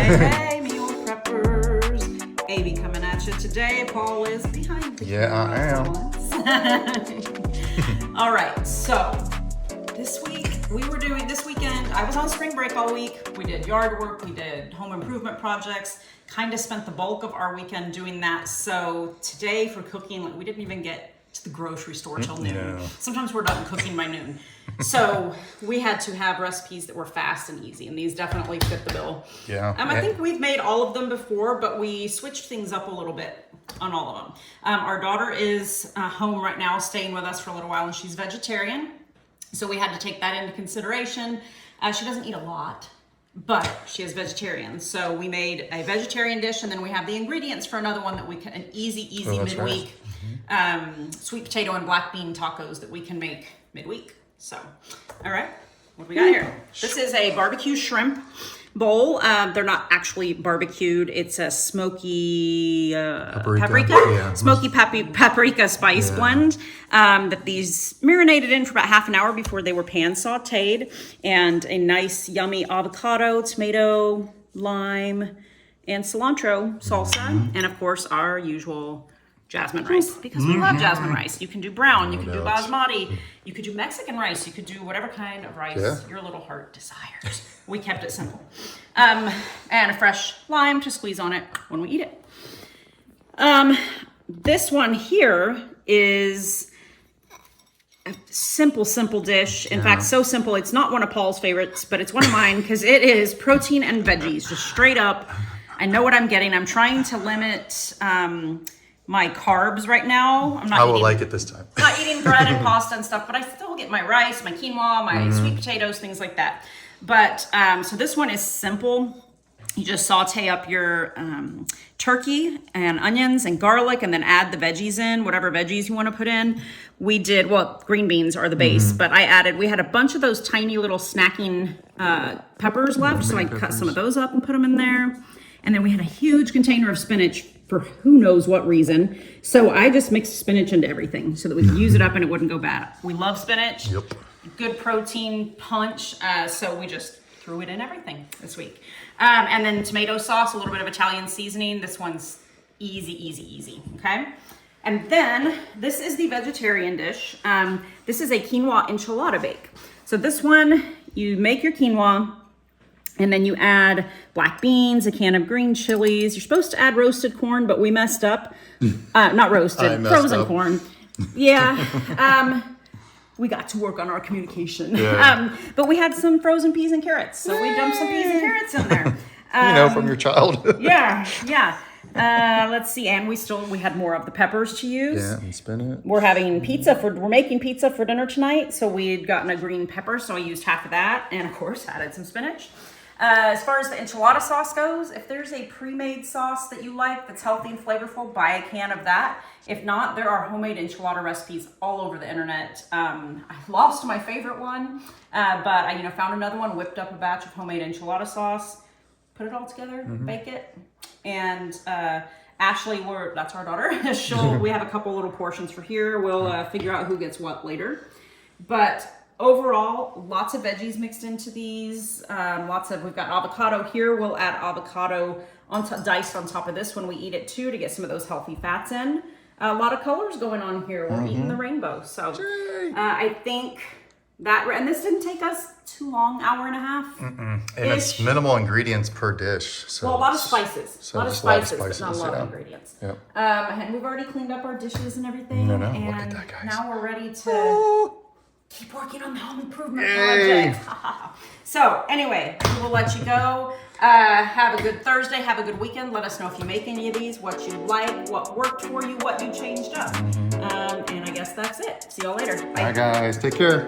Hey, meal preppers. AB coming at you today. Paul is behind the camera. All right, so this weekend, I was on spring break all week. We did yard work, we did home improvement projects, kind of spent the bulk of our weekend doing that. So today for cooking, like, we didn't even get to the grocery store till noon. No. Sometimes we're done cooking by noon. So we had to have recipes that were fast and easy, and these definitely fit the bill. Yeah. I think we've made all of them before, but we switched things up a little bit on all of them. Our daughter is home right now, staying with us for a little while, and she's vegetarian. So we had to take that into consideration. She doesn't eat a lot, but she is vegetarian. So we made a vegetarian dish, and then we have the ingredients for another one that we can, an easy midweek sweet potato and black bean tacos that we can make midweek. So, all right, what do we got here? This is a barbecue shrimp bowl. They're not actually barbecued. It's a smoky paprika. Yeah. Smoky paprika spice blend that these marinated in for about half an hour before they were pan sauteed, and a nice yummy avocado, tomato, lime, and cilantro salsa, and of course our usual Jasmine rice, because we love Jasmine rice. You can do brown, you can do basmati, you could do Mexican rice, you could do whatever kind of rice your little heart desires. We kept it simple. And a fresh lime to squeeze on it when we eat it. This one here is a simple dish. In fact, so simple, it's not one of Paul's favorites, but it's one of mine because it is protein and veggies, just straight up. I know what I'm getting. I'm trying to limit my carbs right now. I will like it this time. Not eating bread and pasta and stuff, but I still get my rice, my quinoa, my sweet potatoes, things like that. But so this one is simple. You just saute up your turkey and onions and garlic, and then add the veggies in, whatever veggies you want to put in. We did, well, green beans are the base, but we had a bunch of those tiny little snacking peppers left, so I cut some of those up and put them in there. And then we had a huge container of spinach for who knows what reason. So I just mixed spinach into everything so that we could use it up and it wouldn't go bad. We love spinach. Yep. Good protein punch. So we just threw it in everything this week. And then tomato sauce, a little bit of Italian seasoning. This one's easy, okay? And then this is the vegetarian dish. This is a quinoa enchilada bake. So this one, you make your quinoa, and then you add black beans, a can of green chilies. You're supposed to add roasted corn, but we messed up. Not roasted, frozen corn. Yeah. We got to work on our communication. Yeah. But we had some frozen peas and carrots. So we dumped some peas and carrots in there. From your childhood. Yeah. Let's see. And we had more of the peppers to use. Yeah, and spinach. We're making pizza for dinner tonight. So we'd gotten a green pepper. So I used half of that. And of course, added some spinach. As far as the enchilada sauce goes, if there's a pre-made sauce that you like that's healthy and flavorful, buy a can of that. If not, there are homemade enchilada recipes all over the internet. I lost my favorite one, but I found another one, whipped up a batch of homemade enchilada sauce, put it all together, bake it, and Ashley, that's our daughter. We have a couple little portions for here. We'll figure out who gets what later, but. Overall, lots of veggies mixed into these. We've got avocado here. We'll add avocado diced on top of this when we eat it too, to get some of those healthy fats in. A lot of colors going on here. We're eating the rainbow. So I think and this didn't take us too long, hour and a half. And it's minimal ingredients per dish. So a lot of spices. A lot of spices, but not a lot of ingredients. Yep. And we've already cleaned up our dishes and everything. And look at that, guys. Now we're ready to keep working on the home improvement project. So anyway, we will let you go. Have a good Thursday. Have a good weekend. Let us know if you make any of these, what you like, what worked for you, what you changed up. And I guess that's it. See y'all later. Bye. Bye, guys. Take care.